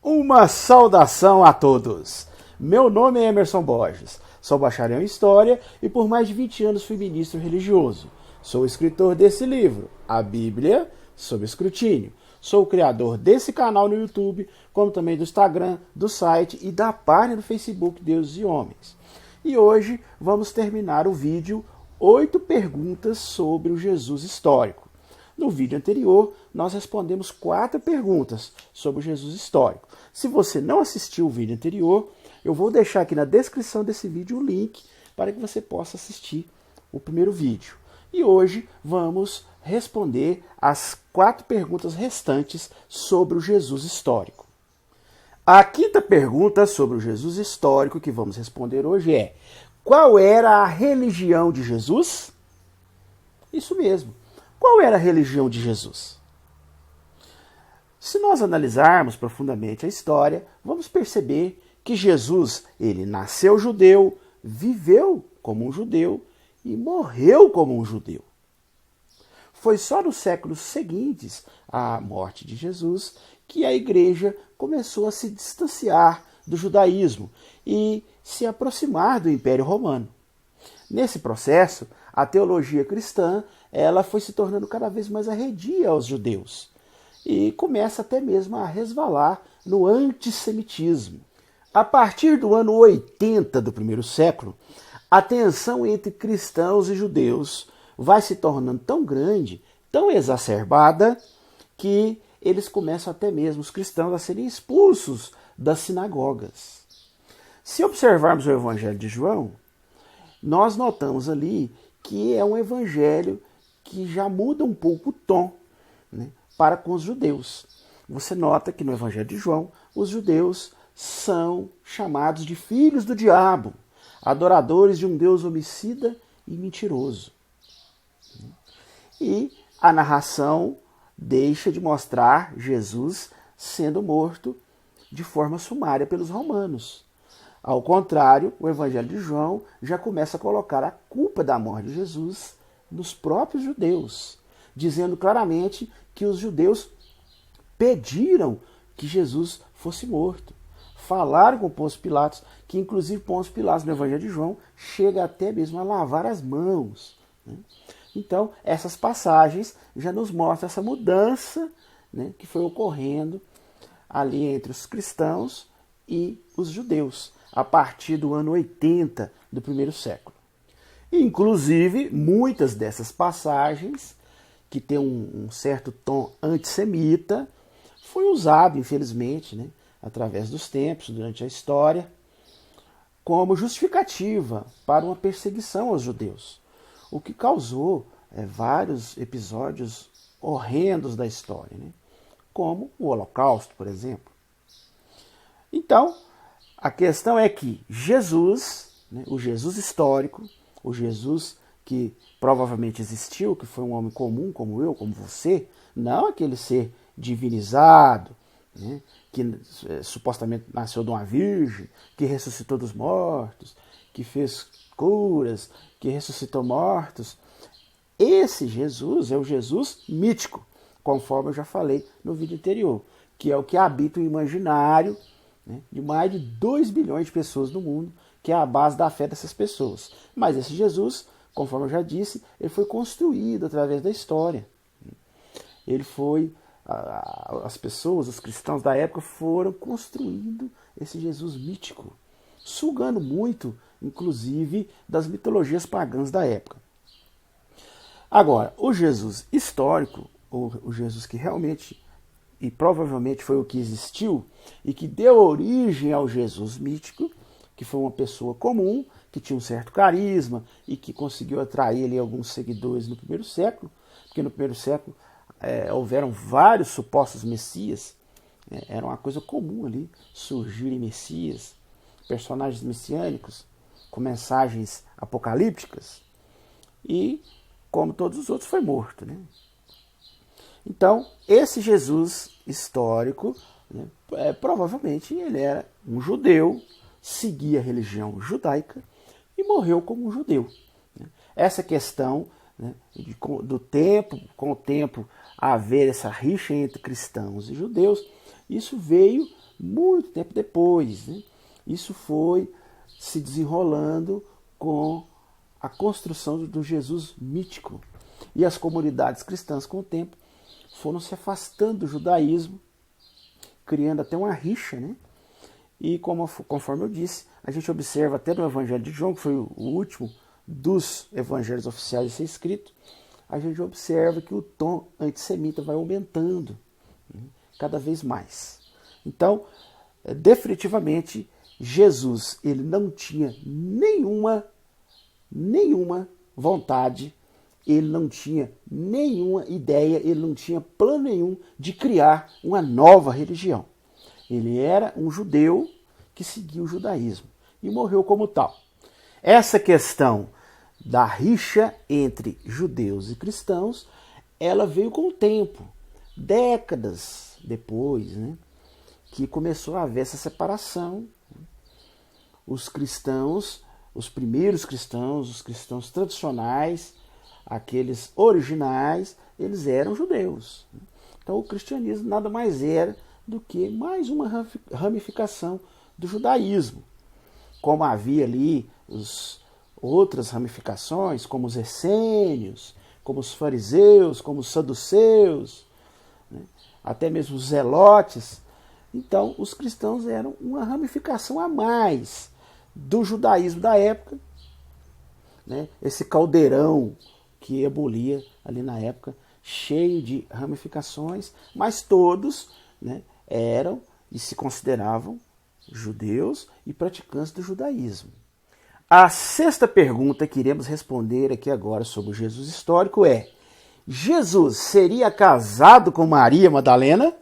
Uma saudação a todos! Meu nome é Emerson Borges, sou bacharel em História e por mais de 20 anos fui ministro religioso. Sou escritor desse livro, A Bíblia sob Escrutínio. Sou o criador desse canal no YouTube, como também do Instagram, do site e da página do Facebook Deuses e Homens. E hoje vamos terminar o vídeo 8 perguntas sobre o Jesus histórico. No vídeo anterior, nós respondemos 4 perguntas sobre o Jesus histórico. Se você não assistiu o vídeo anterior, eu vou deixar aqui na descrição desse vídeo o link para que você possa assistir o primeiro vídeo. E hoje vamos responder as 4 perguntas restantes sobre o Jesus histórico. A 5ª pergunta sobre o Jesus histórico que vamos responder hoje é: qual era a religião de Jesus? Isso mesmo. Qual era a religião de Jesus? Se nós analisarmos profundamente a história, vamos perceber que Jesus, ele nasceu judeu, viveu como um judeu e morreu como um judeu. Foi só nos séculos seguintes à morte de Jesus que a igreja começou a se distanciar do judaísmo e se aproximar do Império Romano. Nesse processo, a teologia cristã ela foi se tornando cada vez mais arredia aos judeus e começa até mesmo a resvalar no antissemitismo. A partir do ano 80 do primeiro século, a tensão entre cristãos e judeus vai se tornando tão grande, tão exacerbada, que eles começam até mesmo, os cristãos, a serem expulsos das sinagogas. Se observarmos o Evangelho de João, nós notamos ali que é um evangelho que já muda um pouco o tom, né, para com os judeus. Você nota que no Evangelho de João, os judeus são chamados de filhos do diabo, adoradores de um Deus homicida e mentiroso. E a narração deixa de mostrar Jesus sendo morto de forma sumária pelos romanos. Ao contrário, o Evangelho de João já começa a colocar a culpa da morte de Jesus nos próprios judeus, dizendo claramente que os judeus pediram que Jesus fosse morto. Falaram com Pôncio Pilatos, que inclusive Pôncio Pilatos no Evangelho de João chega até mesmo a lavar as mãos. Então, essas passagens já nos mostram essa mudança, né, que foi ocorrendo ali entre os cristãos e os judeus, a partir do ano 80 do primeiro século. Inclusive, muitas dessas passagens, que tem um certo tom antissemita, foi usado, infelizmente, né, através dos tempos, durante a história, como justificativa para uma perseguição aos judeus, o que causou vários episódios horrendos da história, né, como o Holocausto, por exemplo. Então, a questão é que Jesus, né, o Jesus histórico, o Jesus que provavelmente existiu, que foi um homem comum como eu, como você, não aquele ser divinizado, né, que supostamente nasceu de uma virgem, que ressuscitou dos mortos, que fez curas, que ressuscitou mortos. Esse Jesus é o Jesus mítico, conforme eu já falei no vídeo anterior, que é o que habita o imaginário, né, de mais de 2 bilhões de pessoas no mundo, que é a base da fé dessas pessoas. Mas esse Jesus, conforme eu já disse, ele foi construído através da história. Ele foi, as pessoas, os cristãos da época foram construindo esse Jesus mítico, sugando muito, inclusive, das mitologias pagãs da época. Agora, o Jesus histórico, o Jesus que realmente e provavelmente foi o que existiu e que deu origem ao Jesus mítico, que foi uma pessoa comum, que tinha um certo carisma e que conseguiu atrair ali alguns seguidores no primeiro século, porque no primeiro século houveram vários supostos messias, era uma coisa comum ali surgirem messias, personagens messiânicos com mensagens apocalípticas, e como todos os outros foi morto, né? Então, esse Jesus histórico, né, provavelmente ele era um judeu, seguia a religião judaica e morreu como um judeu. Né? Essa questão, né, do tempo, com o tempo, haver essa rixa entre cristãos e judeus, isso veio muito tempo depois, né? Isso foi se desenrolando com a construção do Jesus mítico. E as comunidades cristãs, com o tempo, foram se afastando do judaísmo, criando até uma rixa, né? E conforme eu disse, a gente observa até no Evangelho de João, que foi o último dos evangelhos oficiais a ser escrito, a gente observa que o tom antissemita vai aumentando, né, cada vez mais. Então, definitivamente, Jesus ele não tinha nenhuma vontade, ele não tinha nenhuma ideia, ele não tinha plano nenhum de criar uma nova religião. Ele era um judeu que seguia o judaísmo e morreu como tal. Essa questão da rixa entre judeus e cristãos, ela veio com o tempo, décadas depois, né, que começou a haver essa separação. Os cristãos, os primeiros cristãos, os cristãos tradicionais, aqueles originais, eles eram judeus. Então o cristianismo nada mais era do que mais uma ramificação do judaísmo. Como havia ali outras ramificações, como os essênios, como os fariseus, como os saduceus, né, até mesmo os zelotes. Então os cristãos eram uma ramificação a mais do judaísmo da época, né, esse caldeirão que ebulia ali na época, cheio de ramificações, mas todos, né, eram e se consideravam judeus e praticantes do judaísmo. A sexta pergunta que iremos responder aqui agora sobre o Jesus histórico é: Jesus seria casado com Maria Madalena?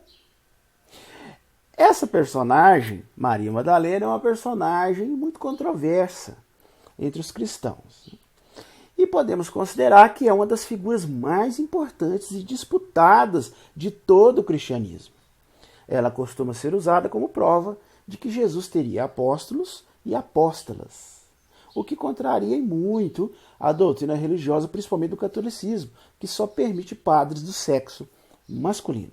Essa personagem, Maria Madalena, é uma personagem muito controversa entre os cristãos. E podemos considerar que é uma das figuras mais importantes e disputadas de todo o cristianismo. Ela costuma ser usada como prova de que Jesus teria apóstolos e apóstolas, o que contraria muito a doutrina religiosa, principalmente do catolicismo, que só permite padres do sexo masculino.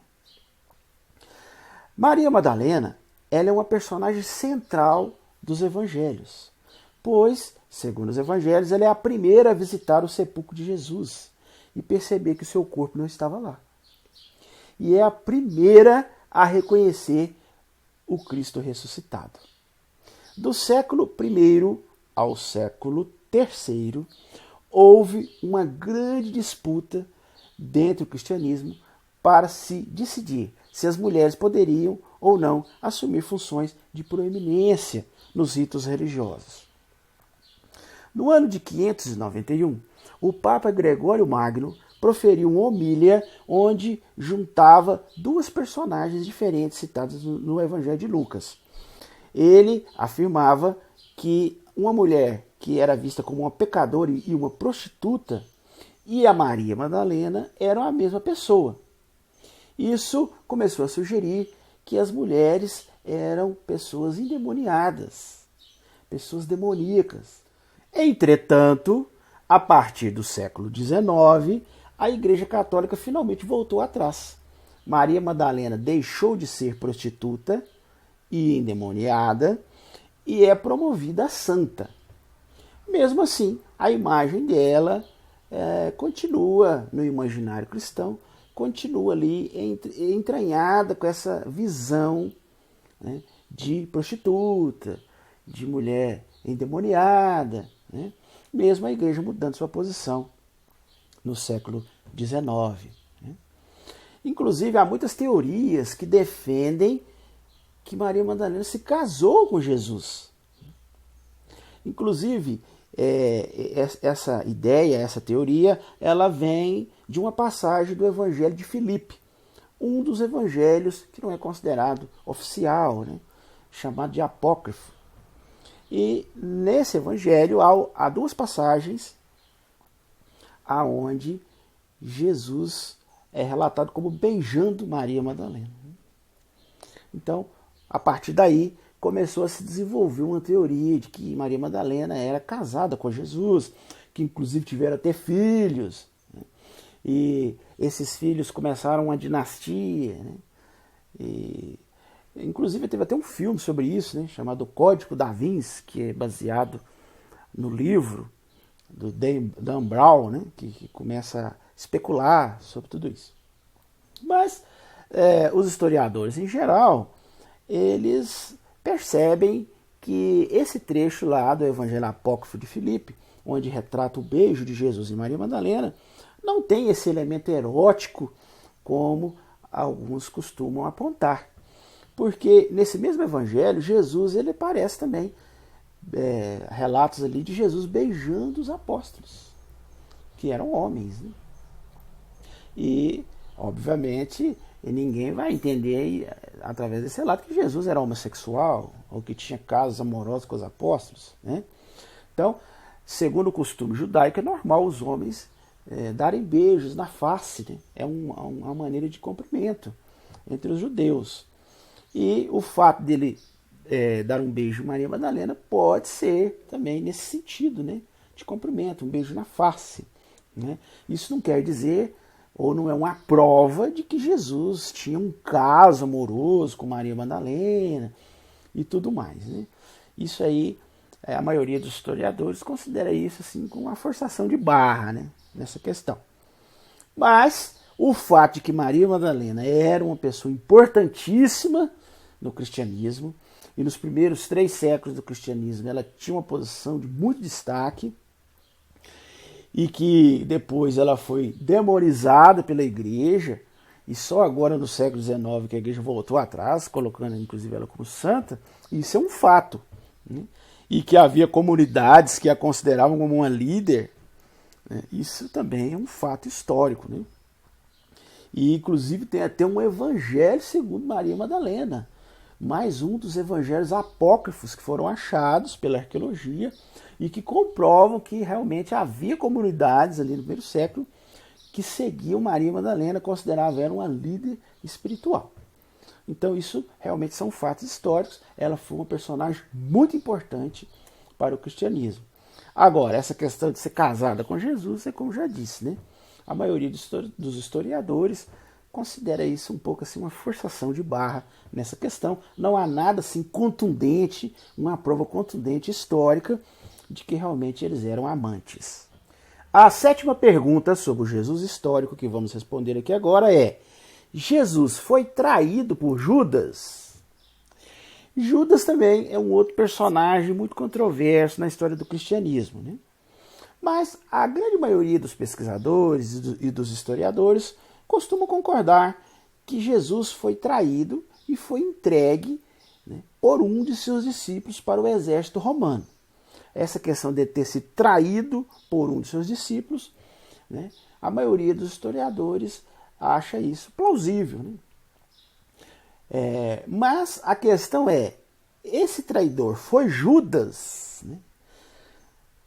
Maria Madalena, ela é uma personagem central dos evangelhos, pois, segundo os evangelhos, ela é a primeira a visitar o sepulcro de Jesus e perceber que o seu corpo não estava lá. E é a primeira a reconhecer o Cristo ressuscitado. Do século I ao século III, houve uma grande disputa dentro do cristianismo para se decidir se as mulheres poderiam ou não assumir funções de proeminência nos ritos religiosos. No ano de 591, o Papa Gregório Magno proferiu uma homilia onde juntava duas personagens diferentes citadas no Evangelho de Lucas. Ele afirmava que uma mulher que era vista como uma pecadora e uma prostituta e a Maria Madalena eram a mesma pessoa. Isso começou a sugerir que as mulheres eram pessoas endemoniadas, pessoas demoníacas. Entretanto, a partir do século XIX, a Igreja Católica finalmente voltou atrás. Maria Madalena deixou de ser prostituta e endemoniada e é promovida a santa. Mesmo assim, a imagem dela continua no imaginário cristão, continua ali entranhada com essa visão, né, de prostituta, de mulher endemoniada, né, mesmo a igreja mudando sua posição no século XIX. Né. Inclusive, há muitas teorias que defendem que Maria Madalena se casou com Jesus. Inclusive, essa ideia, essa teoria, ela vem de uma passagem do Evangelho de Filipe, um dos evangelhos que não é considerado oficial, né, chamado de apócrifo. E nesse evangelho há duas passagens aonde Jesus é relatado como beijando Maria Madalena. Então, a partir daí, começou a se desenvolver uma teoria de que Maria Madalena era casada com Jesus, que inclusive tiveram até filhos, né? E esses filhos começaram uma dinastia, né? Inclusive teve até um filme sobre isso, né, chamado Código da Vinci, que é baseado no livro do Dan Brown, né, que começa a especular sobre tudo isso. Mas os historiadores em geral, eles percebem que esse trecho lá do Evangelho Apócrifo de Filipe, onde retrata o beijo de Jesus e Maria Madalena, não tem esse elemento erótico como alguns costumam apontar. Porque nesse mesmo evangelho, Jesus ele aparece também relatos ali de Jesus beijando os apóstolos, que eram homens, né? E, obviamente, ninguém vai entender através desse relato que Jesus era homossexual ou que tinha casos amorosos com os apóstolos, né? Então, segundo o costume judaico, é normal os homens darem beijos na face, né? É uma maneira de cumprimento entre os judeus. E o fato dele dar um beijo em Maria Madalena pode ser também nesse sentido, né? De cumprimento, um beijo na face, né? Isso não quer dizer, ou não é uma prova de que Jesus tinha um caso amoroso com Maria Madalena e tudo mais, né? Isso aí, a maioria dos historiadores considera isso assim como uma forçação de barra, né? Nessa questão. Mas o fato de que Maria Madalena era uma pessoa importantíssima no cristianismo, e nos primeiros 3 séculos do cristianismo ela tinha uma posição de muito destaque, e que depois ela foi demonizada pela igreja, e só agora no século XIX que a igreja voltou atrás, colocando inclusive ela como santa, isso é um fato, né? E que havia comunidades que a consideravam como uma líder, né? Isso também é um fato histórico, né? E inclusive tem até um evangelho segundo Maria Madalena, mais um dos evangelhos apócrifos que foram achados pela arqueologia e que comprovam que realmente havia comunidades ali no primeiro século que seguiam Maria Madalena, consideravam ela uma líder espiritual. Então isso realmente são fatos históricos. Ela foi uma personagem muito importante para o cristianismo. Agora, essa questão de ser casada com Jesus é como já disse, né? A maioria dos historiadores considera isso um pouco assim uma forçação de barra nessa questão. Não há nada assim contundente, uma prova contundente histórica de que realmente eles eram amantes. A 7ª pergunta sobre o Jesus histórico que vamos responder aqui agora é: Jesus foi traído por Judas? Judas também é um outro personagem muito controverso na história do cristianismo, né? Mas a grande maioria dos pesquisadores e dos historiadores costumam concordar que Jesus foi traído e foi entregue, né, por um de seus discípulos para o exército romano. Essa questão de ter sido traído por um de seus discípulos, né, a maioria dos historiadores acha isso plausível, né? Mas a questão é, esse traidor foi Judas, né?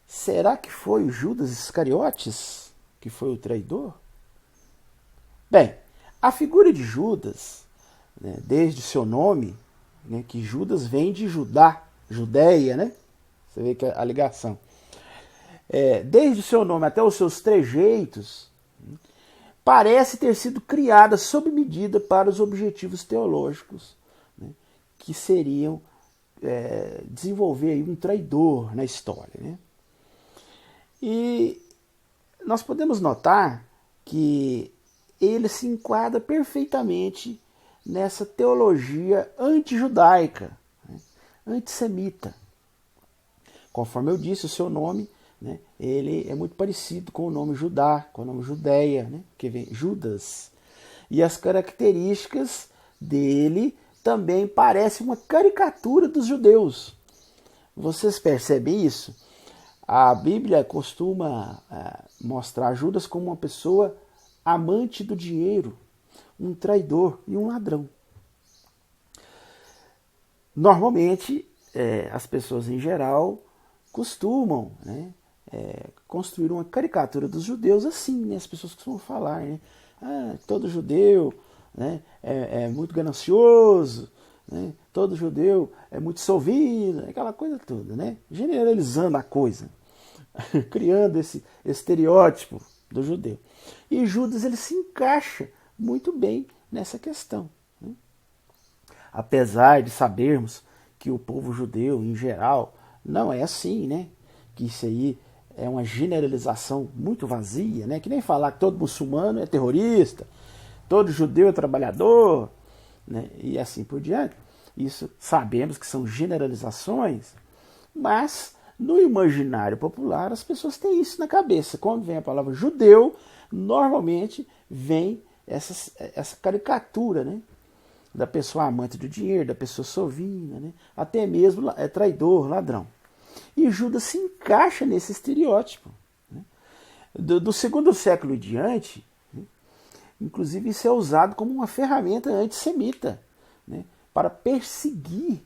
Será que foi o Judas Iscariotes que foi o traidor? Bem, a figura de Judas, né, desde o seu nome, né, que Judas vem de Judá, Judéia, né? Você vê que a ligação. Desde o seu nome até os seus trejeitos, parece ter sido criada sob medida para os objetivos teológicos, né, que seriam desenvolver aí um traidor na história, né? E nós podemos notar que ele se enquadra perfeitamente nessa teologia antijudaica, né, antissemita. Conforme eu disse, o seu nome, né, ele é muito parecido com o nome Judá, com o nome Judéia, né, que vem Judas. E as características dele também parecem uma caricatura dos judeus. Vocês percebem isso? A Bíblia costuma mostrar Judas como uma pessoa amante do dinheiro, um traidor e um ladrão. Normalmente, as pessoas em geral costumam, né, construir uma caricatura dos judeus assim, né? As pessoas costumam falar, né? Todo judeu, né, é muito ganancioso, né? Todo judeu é muito solvino, aquela coisa toda, né? Generalizando a coisa, criando esse estereótipo do judeu. E Judas ele se encaixa muito bem nessa questão, né? Apesar de sabermos que o povo judeu, em geral, não é assim, né? Que isso aí é uma generalização muito vazia, né? Que nem falar que todo muçulmano é terrorista, todo judeu é trabalhador, né? E assim por diante. Isso sabemos que são generalizações, mas no imaginário popular as pessoas têm isso na cabeça. Quando vem a palavra judeu, normalmente vem essa caricatura, né? Da pessoa amante do dinheiro, da pessoa sovina, né? Até mesmo traidor, ladrão. E Judas se encaixa nesse estereótipo. Né? Do segundo século em diante, né? Inclusive isso é usado como uma ferramenta antissemita, né? Para perseguir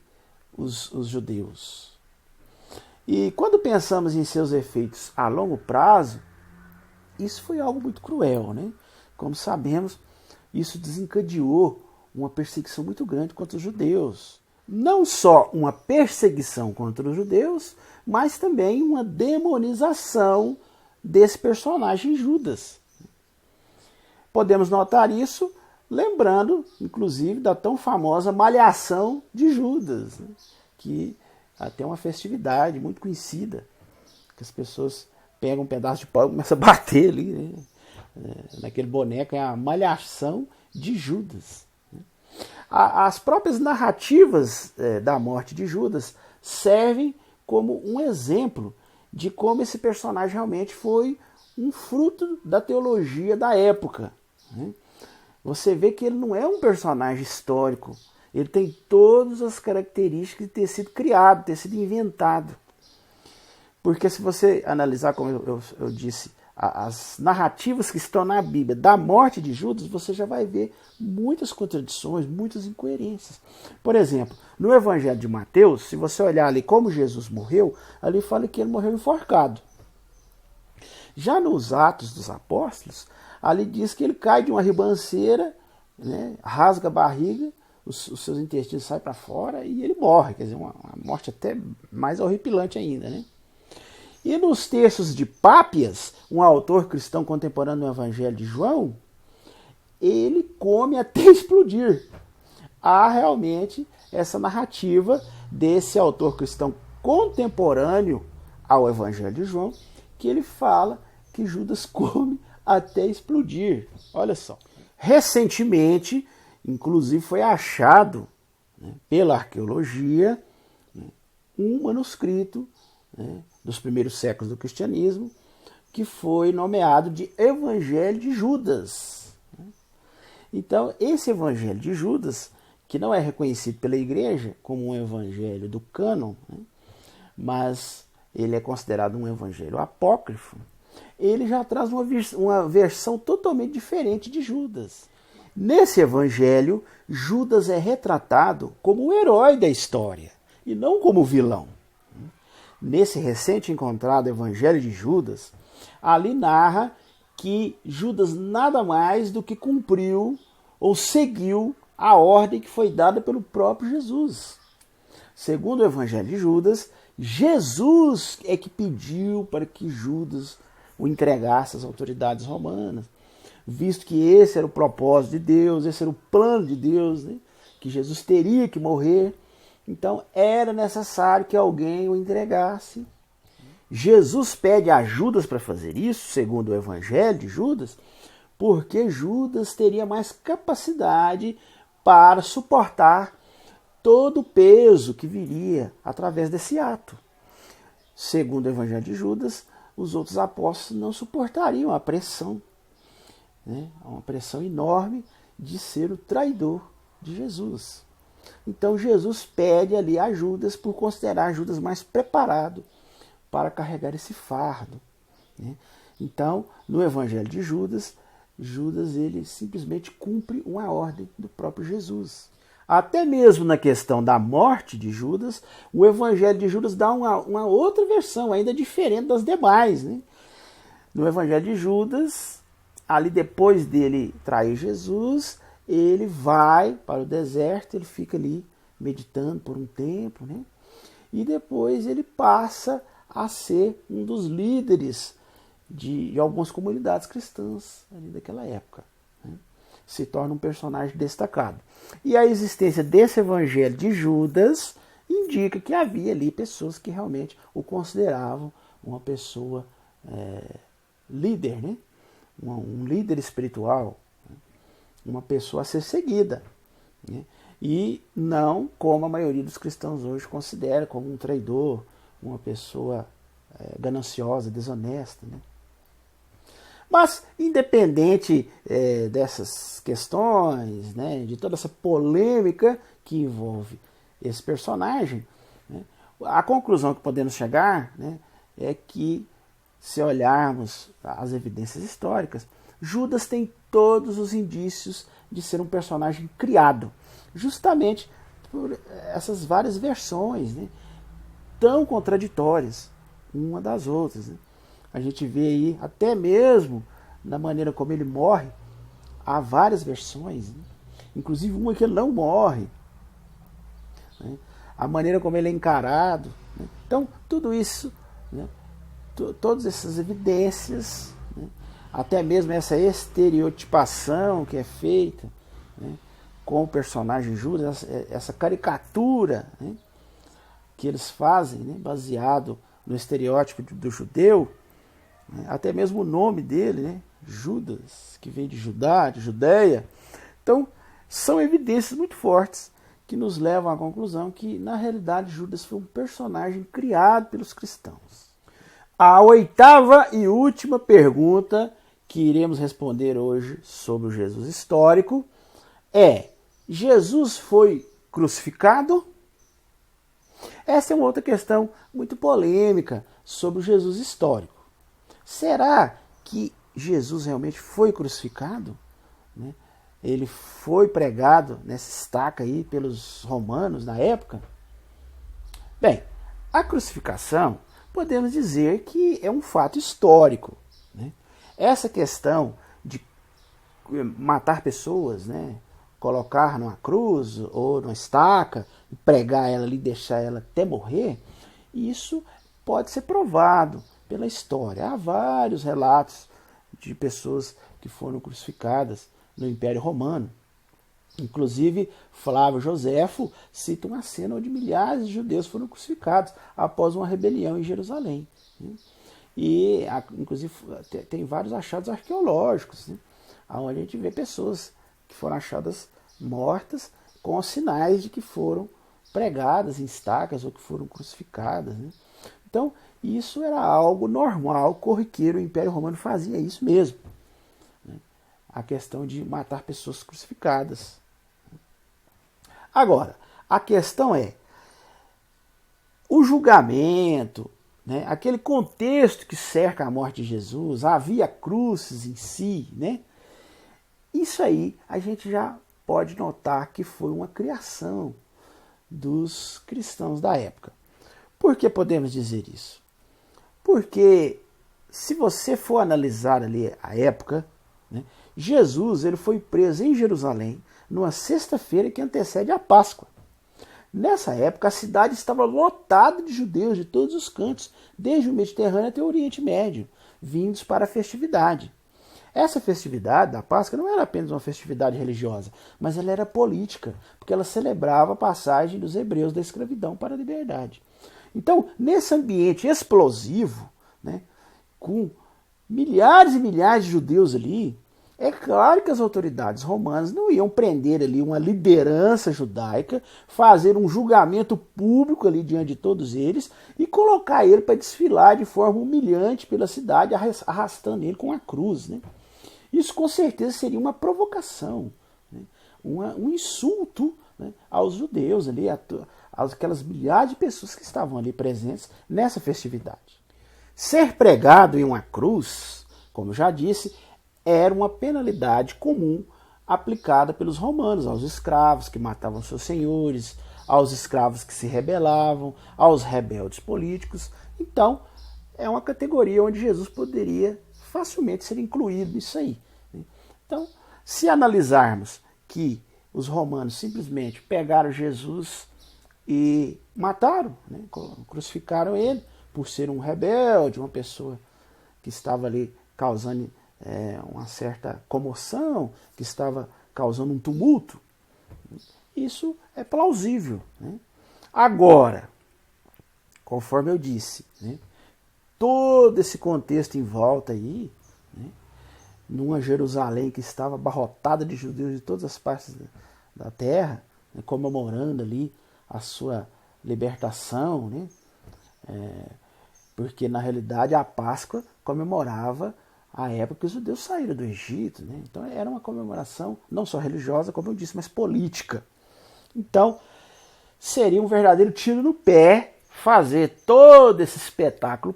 os judeus. E quando pensamos em seus efeitos a longo prazo, isso foi algo muito cruel, né? Como sabemos, isso desencadeou uma perseguição muito grande contra os judeus. Não só uma perseguição contra os judeus, mas também uma demonização desse personagem Judas. Podemos notar isso lembrando, inclusive, da tão famosa Malhação de Judas, né? Que até uma festividade muito conhecida, que as pessoas pegam um pedaço de pau e começam a bater ali, né? Naquele boneco, é a Malhação de Judas. As próprias narrativas da morte de Judas servem como um exemplo de como esse personagem realmente foi um fruto da teologia da época. Né? Você vê que ele não é um personagem histórico, ele tem todas as características de ter sido criado, ter sido inventado. Porque se você analisar, como eu disse, as narrativas que estão na Bíblia da morte de Judas, você já vai ver muitas contradições, muitas incoerências. Por exemplo, no Evangelho de Mateus, se você olhar ali como Jesus morreu, ali fala que ele morreu enforcado. Já nos Atos dos Apóstolos, ali diz que ele cai de uma ribanceira, né, rasga a barriga, os seus intestinos saem para fora e ele morre. Quer dizer, uma morte até mais horripilante ainda, né? E nos textos de Pápias, um autor cristão contemporâneo do Evangelho de João, ele come até explodir. Há realmente essa narrativa desse autor cristão contemporâneo ao Evangelho de João, que ele fala que Judas come até explodir. Olha só. Recentemente, inclusive, foi achado, né, pela arqueologia, né, um manuscrito, né, dos primeiros séculos do cristianismo, que foi nomeado de Evangelho de Judas. Então, esse Evangelho de Judas, que não é reconhecido pela igreja como um evangelho do cânon, né, mas ele é considerado um evangelho apócrifo, ele já traz uma versão totalmente diferente de Judas. Nesse evangelho, Judas é retratado como o herói da história e não como o vilão. Nesse recente encontrado Evangelho de Judas, ali narra que Judas nada mais do que cumpriu ou seguiu a ordem que foi dada pelo próprio Jesus. Segundo o Evangelho de Judas, Jesus é que pediu para que Judas o entregasse às autoridades romanas, visto que esse era o propósito de Deus, esse era o plano de Deus, né? Que Jesus teria que morrer. Então era necessário que alguém o entregasse. Jesus pede a Judas para fazer isso, segundo o Evangelho de Judas, porque Judas teria mais capacidade para suportar todo o peso que viria através desse ato. Segundo o Evangelho de Judas, os outros apóstolos não suportariam a pressão, né? Uma pressão enorme de ser o traidor de Jesus. Então Jesus pede ali a Judas por considerar Judas mais preparado para carregar esse fardo, né? Então, no Evangelho de Judas, Judas ele simplesmente cumpre uma ordem do próprio Jesus. Até mesmo na questão da morte de Judas, o Evangelho de Judas dá uma outra versão, ainda diferente das demais, né? No Evangelho de Judas, ali depois dele trair Jesus, ele vai para o deserto, ele fica ali meditando por um tempo, né? E depois ele passa a ser um dos líderes de algumas comunidades cristãs ali daquela época, né? se torna um personagem destacado. E a existência desse evangelho de Judas indica que havia ali pessoas que realmente o consideravam uma pessoa líder, né? Um líder espiritual, uma pessoa a ser seguida, né? E não como a maioria dos cristãos hoje considera, como um traidor, uma pessoa gananciosa, desonesta, né? Mas, independente dessas questões, né, de toda essa polêmica que envolve esse personagem, né, a conclusão que podemos chegar, né, é que, se olharmos as evidências históricas, Judas tem todos os indícios de ser um personagem criado, justamente por essas várias versões, né, tão contraditórias uma das outras, né? A gente vê aí, até mesmo na maneira como ele morre, há várias versões, né? Inclusive uma que ele não morre, né? A maneira como ele é encarado, né? Então, tudo isso, né? Todas essas evidências, né? Até mesmo essa estereotipação que é feita, né? Com o personagem Judas, essa caricatura, né? Que eles fazem, né? Baseado no estereótipo do judeu, até mesmo o nome dele, né? Judas, que vem de Judá, de Judeia. Então, são evidências muito fortes que nos levam à conclusão que, na realidade, Judas foi um personagem criado pelos cristãos. A oitava e última pergunta que iremos responder hoje sobre o Jesus histórico é: Jesus foi crucificado? Essa é uma outra questão muito polêmica sobre o Jesus histórico. Será que Jesus realmente foi crucificado? Né? Ele foi pregado nessa estaca aí pelos romanos na época? Bem, a crucificação podemos dizer que é um fato histórico, né? Essa questão de matar pessoas, né? Colocar numa cruz ou numa estaca, pregar ela ali, deixar ela até morrer, isso pode ser provado pela história. Há vários relatos de pessoas que foram crucificadas no Império Romano. Inclusive, Flávio Joséfo cita uma cena onde milhares de judeus foram crucificados após uma rebelião em Jerusalém. E, inclusive, tem vários achados arqueológicos, né, onde a gente vê pessoas que foram achadas mortas com sinais de que foram pregadas em estacas ou que foram crucificadas, né? Então, isso era algo normal, corriqueiro, o Império Romano fazia isso mesmo, né? A questão de matar pessoas crucificadas. Agora, a questão é, o julgamento, né, aquele contexto que cerca a morte de Jesus, havia cruzes em si, né? Isso aí a gente já pode notar que foi uma criação dos cristãos da época. Por que podemos dizer isso? Porque se você for analisar ali a época, né, Jesus ele foi preso em Jerusalém numa sexta-feira que antecede a Páscoa. Nessa época a cidade estava lotada de judeus de todos os cantos, desde o Mediterrâneo até o Oriente Médio, vindos para a festividade. Essa festividade da Páscoa não era apenas uma festividade religiosa, mas ela era política, porque ela celebrava a passagem dos hebreus da escravidão para a liberdade. Então, nesse ambiente explosivo, né, com milhares e milhares de judeus ali, é claro que as autoridades romanas não iam prender ali uma liderança judaica, fazer um julgamento público ali diante de todos eles e colocar ele para desfilar de forma humilhante pela cidade, arrastando ele com a cruz, né? Isso com certeza seria uma provocação, né? Um insulto, né, aos judeus ali, aquelas milhares de pessoas que estavam ali presentes nessa festividade. Ser pregado em uma cruz, como eu já disse, era uma penalidade comum aplicada pelos romanos aos escravos que matavam seus senhores, aos escravos que se rebelavam, aos rebeldes políticos. Então, é uma categoria onde Jesus poderia facilmente ser incluído nisso aí. Então, se analisarmos que os romanos simplesmente pegaram Jesus e mataram, né, crucificaram ele por ser um rebelde, uma pessoa que estava ali causando uma certa comoção, que estava causando um tumulto. Isso é plausível, né? Agora, conforme eu disse, né, todo esse contexto em volta aí, né, numa Jerusalém que estava abarrotada de judeus de todas as partes da terra, né, comemorando ali a sua libertação, né, porque na realidade a Páscoa comemorava a época que os judeus saíram do Egito, né? Então era uma comemoração não só religiosa, como eu disse, mas política. Então seria um verdadeiro tiro no pé fazer todo esse espetáculo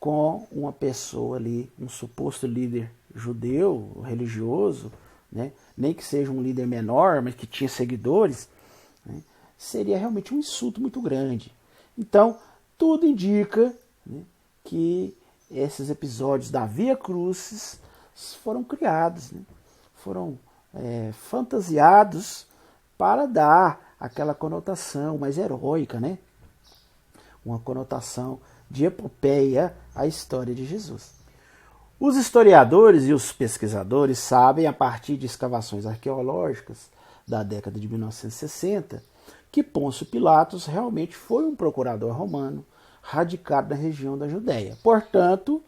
com uma pessoa ali, um suposto líder judeu, religioso, né? Nem que seja um líder menor, mas que tinha seguidores, né? Seria realmente um insulto muito grande. Então, tudo indica, né, que esses episódios da Via Crucis foram criados, né? Foram fantasiados para dar aquela conotação mais heróica, né? Uma conotação de epopeia à história de Jesus. Os historiadores e os pesquisadores sabem, a partir de escavações arqueológicas da década de 1960, que Pôncio Pilatos realmente foi um procurador romano radicado na região da Judéia. Portanto,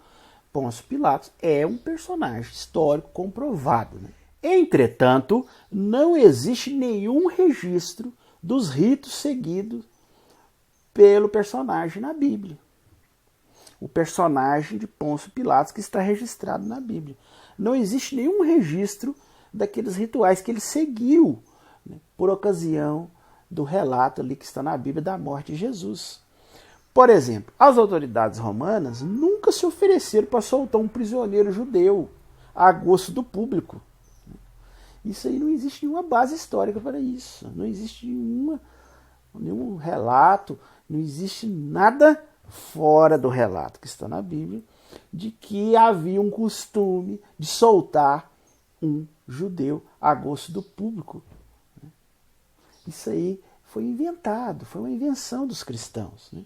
Pôncio Pilatos é um personagem histórico comprovado, né? Entretanto, não existe nenhum registro dos ritos seguidos pelo personagem na Bíblia. O personagem de Pôncio Pilatos que está registrado na Bíblia. Não existe nenhum registro daqueles rituais que ele seguiu, né, por ocasião do relato ali que está na Bíblia da morte de Jesus. Por exemplo, as autoridades romanas nunca se ofereceram para soltar um prisioneiro judeu a gosto do público. Isso aí não existe nenhuma base histórica para isso. Não existe nenhum relato, não existe nada fora do relato que está na Bíblia de que havia um costume de soltar um judeu a gosto do público. Isso aí foi inventado, foi uma invenção dos cristãos, né?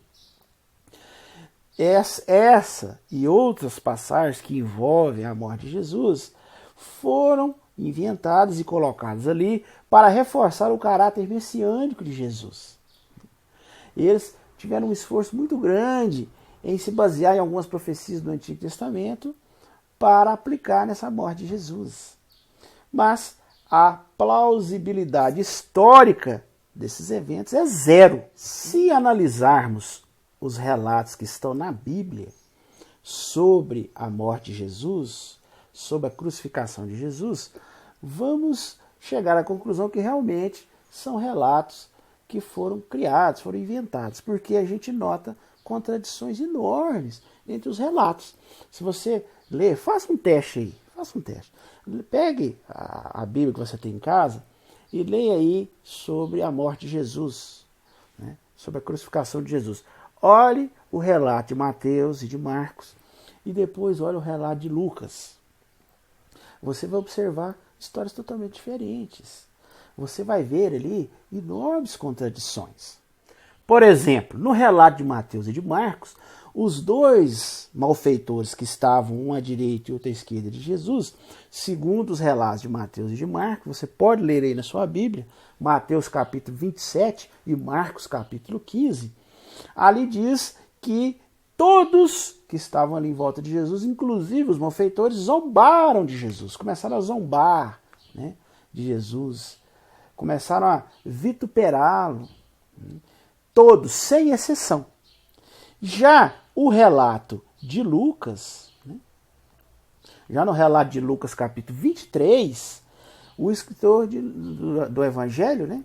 Essa e outras passagens que envolvem a morte de Jesus foram inventadas e colocadas ali para reforçar o caráter messiânico de Jesus. Eles tiveram um esforço muito grande em se basear em algumas profecias do Antigo Testamento para aplicar nessa morte de Jesus. Mas a plausibilidade histórica desses eventos é zero. Se analisarmos os relatos que estão na Bíblia sobre a morte de Jesus, sobre a crucificação de Jesus, vamos chegar à conclusão que realmente são relatos que foram criados, foram inventados, porque a gente nota contradições enormes entre os relatos. Se você ler, faça um teste aí, faça um teste. Pegue a Bíblia que você tem em casa e leia aí sobre a morte de Jesus, né? Sobre a crucificação de Jesus. Olhe o relato de Mateus e de Marcos e depois olhe o relato de Lucas. Você vai observar histórias totalmente diferentes. Você vai ver ali enormes contradições. Por exemplo, no relato de Mateus e de Marcos, os dois malfeitores que estavam um à direita e outro à esquerda de Jesus, segundo os relatos de Mateus e de Marcos, você pode ler aí na sua Bíblia, Mateus capítulo 27 e Marcos capítulo 15, ali diz que todos que estavam ali em volta de Jesus, inclusive os malfeitores, zombaram de Jesus, começaram a zombar, né, de Jesus, começaram a vituperá-lo, todos, sem exceção. Já o relato de Lucas, né, já no relato de Lucas capítulo 23, o escritor do Evangelho, né,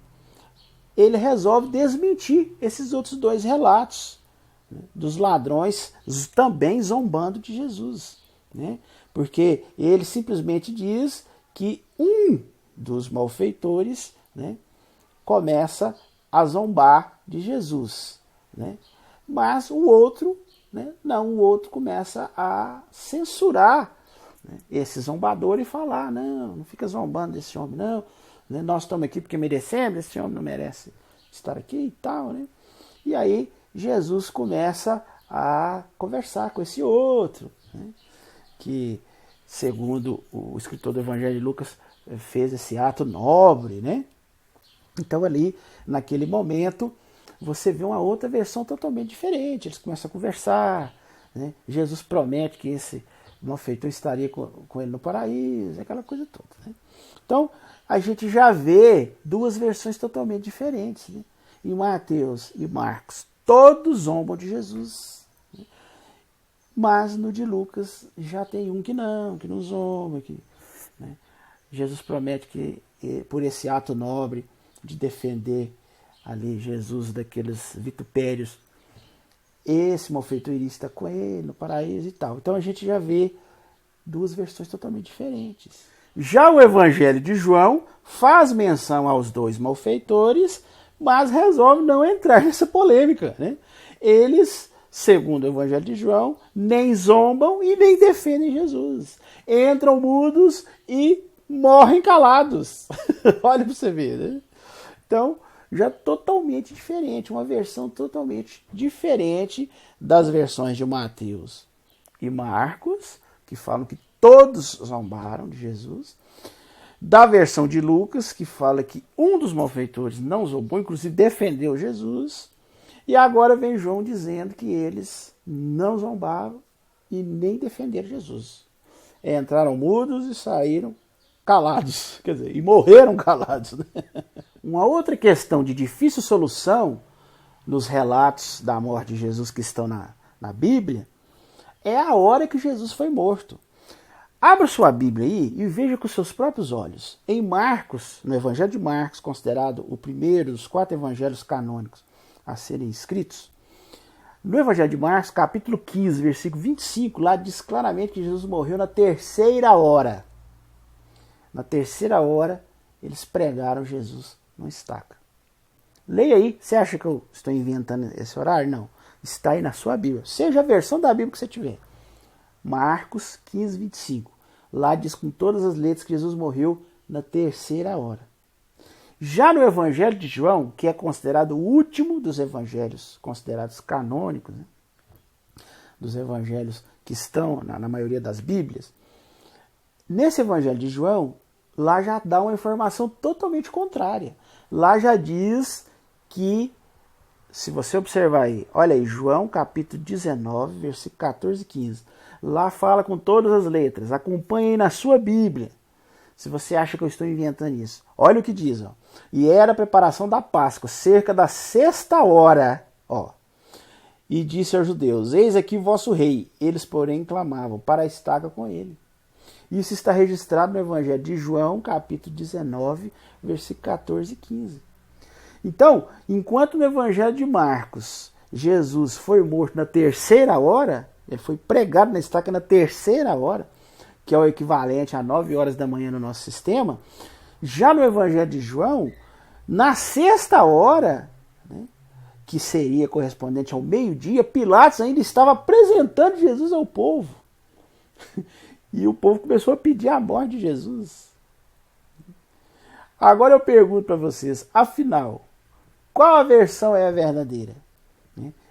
ele resolve desmentir esses outros dois relatos, né, dos ladrões também zombando de Jesus, né, porque ele simplesmente diz que um dos malfeitores, né, começa a zombar de Jesus, né, mas o outro, né, não, o outro começa a censurar, né, esse zombador e falar, não fica zombando desse homem, não, né, nós estamos aqui porque merecemos, esse homem não merece estar aqui e tal, né? E aí Jesus começa a conversar com esse outro, né, que segundo o escritor do Evangelho de Lucas, fez esse ato nobre, né? Então ali, naquele momento, você vê uma outra versão totalmente diferente. Eles começam a conversar, né? Jesus promete que esse malfeitor estaria com ele no paraíso, aquela coisa toda, né? Então, a gente já vê duas versões totalmente diferentes, né? Em Mateus e Marcos, todos zombam de Jesus, né? Mas no de Lucas já tem um que não zomba, né? Jesus promete que por esse ato nobre de defender ali Jesus daqueles vitupérios, esse malfeitor iria estar com ele no paraíso e tal. Então a gente já vê duas versões totalmente diferentes. Já o Evangelho de João faz menção aos dois malfeitores, mas resolve não entrar nessa polêmica, né? Eles, segundo o Evangelho de João, nem zombam e nem defendem Jesus. Entram mudos e morrem calados. Olha para você ver, né? Então, já totalmente diferente, uma versão totalmente diferente das versões de Mateus e Marcos, que falam que todos zombaram de Jesus, da versão de Lucas, que fala que um dos malfeitores não zombou, inclusive defendeu Jesus, e agora vem João dizendo que eles não zombaram e nem defenderam Jesus. Entraram mudos e saíram calados, quer dizer, e morreram calados, né? Uma outra questão de difícil solução nos relatos da morte de Jesus que estão na Bíblia é a hora que Jesus foi morto. Abra sua Bíblia aí e veja com seus próprios olhos. Em Marcos, no Evangelho de Marcos, considerado o primeiro dos 4 evangelhos canônicos a serem escritos, no Evangelho de Marcos, capítulo 15, versículo 25, lá diz claramente que Jesus morreu na terceira hora. Na terceira hora, eles pregaram Jesus numa estaca. Leia aí. Você acha que eu estou inventando esse horário? Não. Está aí na sua Bíblia. Seja a versão da Bíblia que você tiver. Marcos 15, 25. Lá diz com todas as letras que Jesus morreu na terceira hora. Já no Evangelho de João, que é considerado o último dos evangelhos considerados canônicos, né? Dos evangelhos que estão na maioria das Bíblias, nesse Evangelho de João, lá já dá uma informação totalmente contrária. Lá já diz que, se você observar aí, olha aí, João capítulo 19, versículo 14 e 15. Lá fala com todas as letras. Acompanhe aí na sua Bíblia, se você acha que eu estou inventando isso. Olha o que diz, ó. E era a preparação da Páscoa, cerca da 6ª hora, ó. E disse aos judeus, eis aqui o vosso rei. Eles, porém, clamavam para a estaca com ele. Isso está registrado no Evangelho de João, capítulo 19, versículo 14 e 15. Então, enquanto no Evangelho de Marcos, Jesus foi morto na terceira hora, ele foi pregado na estaca na terceira hora, que é o equivalente a 9 horas da manhã no nosso sistema, já no Evangelho de João, na 6ª hora, né, que seria correspondente ao meio-dia, Pilatos ainda estava apresentando Jesus ao povo. E o povo começou a pedir a morte de Jesus. Agora eu pergunto para vocês, afinal, qual a versão é a verdadeira?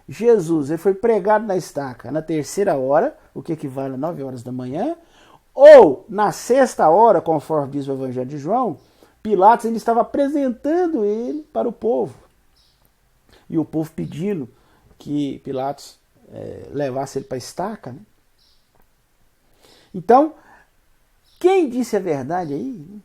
Jesus ele foi pregado na estaca na terceira hora, o que equivale a 9 horas da manhã, ou na 6ª hora, conforme diz o Evangelho de João, Pilatos ainda estava apresentando ele para o povo. E o povo pedindo que Pilatos levasse ele para a estaca, né? Então, quem disse a verdade aí?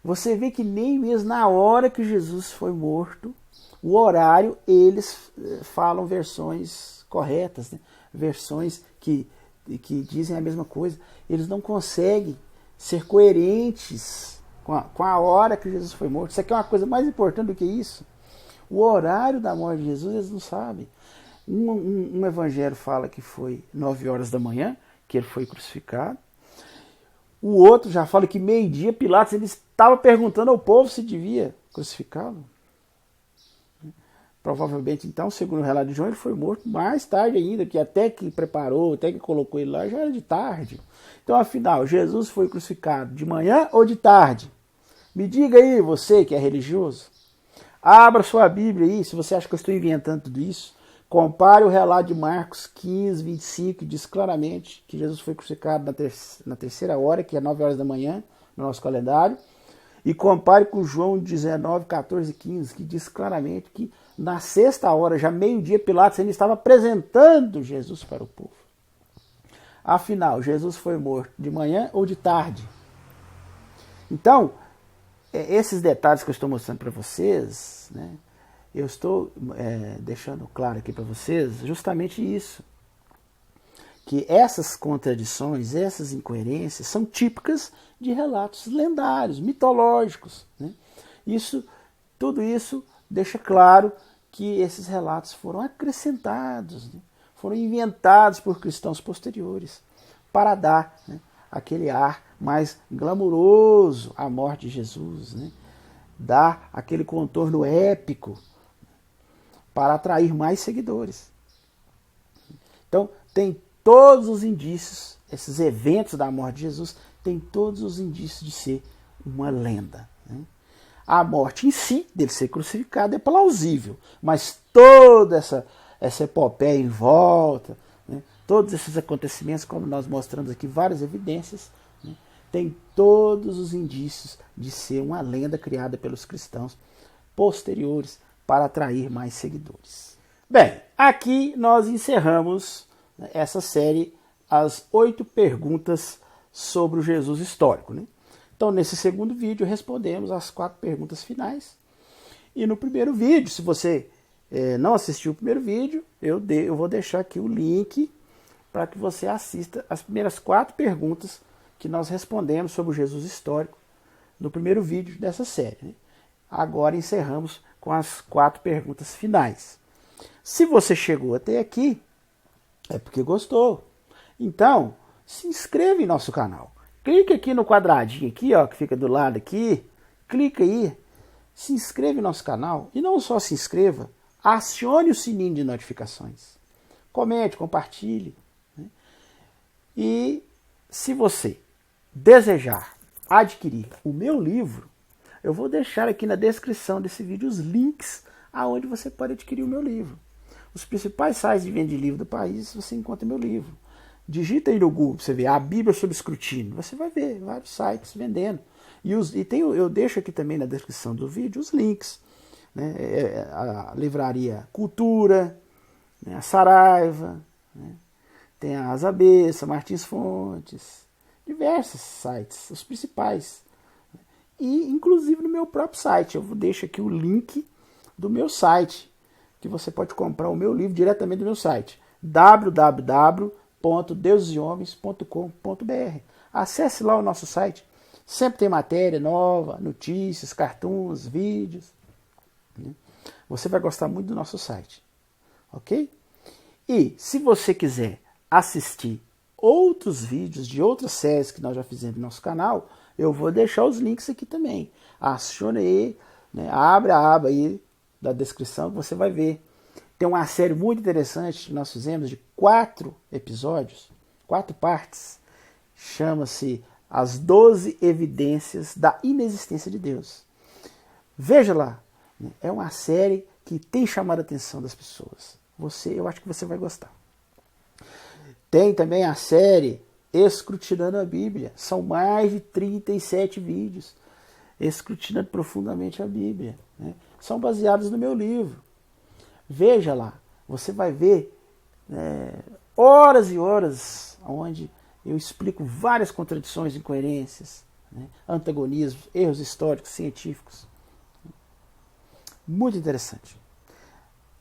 Você vê que nem mesmo na hora que Jesus foi morto, o horário, eles falam versões corretas, né? Versões que dizem a mesma coisa. Eles não conseguem ser coerentes com a hora que Jesus foi morto. Isso aqui é uma coisa mais importante do que isso. O horário da morte de Jesus, eles não sabem. Um evangelho fala que foi 9 horas da manhã, que ele foi crucificado. O outro já fala que meio-dia, Pilatos ele estava perguntando ao povo se devia crucificá-lo. Provavelmente, então, segundo o relato de João, ele foi morto mais tarde ainda, que até que preparou, até que colocou ele lá, já era de tarde. Então, afinal, Jesus foi crucificado de manhã ou de tarde? Me diga aí, você que é religioso. Abra sua Bíblia aí, se você acha que eu estou inventando tudo isso. Compare o relato de Marcos 15, 25, que diz claramente que Jesus foi crucificado na terceira hora, que é 9 horas da manhã, no nosso calendário. E compare com João 19, 14 e 15, que diz claramente que na sexta hora, já meio-dia, Pilatos ainda estava apresentando Jesus para o povo. Afinal, Jesus foi morto de manhã ou de tarde? Então, esses detalhes que eu estou mostrando para vocês, né, eu estou deixando claro aqui para vocês justamente isso. Que essas contradições, essas incoerências são típicas de relatos lendários, mitológicos. Né? Tudo isso deixa claro que esses relatos foram acrescentados, né? Foram inventados por cristãos posteriores para dar, né, aquele ar mais glamuroso à morte de Jesus, né? Dar aquele contorno épico para atrair mais seguidores. Então, tem todos os indícios, esses eventos da morte de Jesus, tem todos os indícios de ser uma lenda. Né? A morte em si, dele ser crucificado, é plausível, mas toda essa epopeia em volta, né? Todos esses acontecimentos, como nós mostramos aqui, várias evidências, né? Tem todos os indícios de ser uma lenda criada pelos cristãos posteriores para atrair mais seguidores. Bem, aqui nós encerramos essa série, as 8 perguntas sobre o Jesus histórico. Né? Então, nesse segundo vídeo, respondemos as 4 perguntas finais. E no primeiro vídeo, se você não assistiu o primeiro vídeo, eu vou deixar aqui o link para que você assista as primeiras 4 perguntas que nós respondemos sobre o Jesus histórico no primeiro vídeo dessa série. Né? Agora encerramos com as 4 perguntas finais. Se você chegou até aqui, é porque gostou. Então, se inscreva em nosso canal. Clique aqui no quadradinho aqui, ó, que fica do lado aqui. Clica aí. Se inscreva em nosso canal. E não só se inscreva, acione o sininho de notificações. Comente, compartilhe. Né? E se você desejar adquirir o meu livro, eu vou deixar aqui na descrição desse vídeo os links aonde você pode adquirir o meu livro. Os principais sites de venda de livro do país, você encontra meu livro. Digita aí no Google, você vê a Bíblia sob escrutínio. Você vai ver vários sites vendendo. Eu deixo aqui também na descrição do vídeo os links. Né? A livraria Cultura, né? A Saraiva, né? Tem a Asa Bessa, Martins Fontes, diversos sites, os principais. E inclusive no meu próprio site. Eu deixo aqui o link do meu site, que você pode comprar o meu livro diretamente do meu site, www.deusehomens.com.br. Acesse lá o nosso site, sempre tem matéria nova, notícias, cartoons, vídeos. Né? Você vai gostar muito do nosso site, ok? E se você quiser assistir outros vídeos de outras séries que nós já fizemos no nosso canal, eu vou deixar os links aqui também. Acione aí, né? Abre a aba aí da descrição que você vai ver. Tem uma série muito interessante que nós fizemos de 4 episódios, 4 partes. Chama-se As 12 Evidências da Inexistência de Deus. Veja lá. Né? É uma série que tem chamado a atenção das pessoas. Eu acho que você vai gostar. Tem também a série Escrutinando a Bíblia. São mais de 37 vídeos escrutinando profundamente a Bíblia. Né? São baseados no meu livro. Veja lá, você vai ver horas e horas onde eu explico várias contradições, incoerências, né? Antagonismos, erros históricos, científicos. Muito interessante.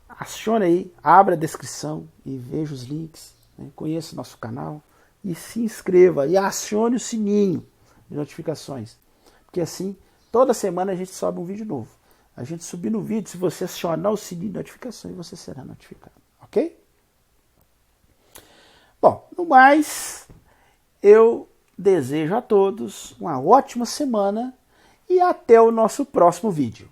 Acione aí, abra a descrição e veja os links. Né? Conheça o nosso canal e se inscreva e acione o sininho de notificações. Porque assim, toda semana a gente sobe um vídeo novo. A gente subir no vídeo, se você acionar o sininho de notificações, você será notificado. Ok? Bom, no mais, eu desejo a todos uma ótima semana e até o nosso próximo vídeo.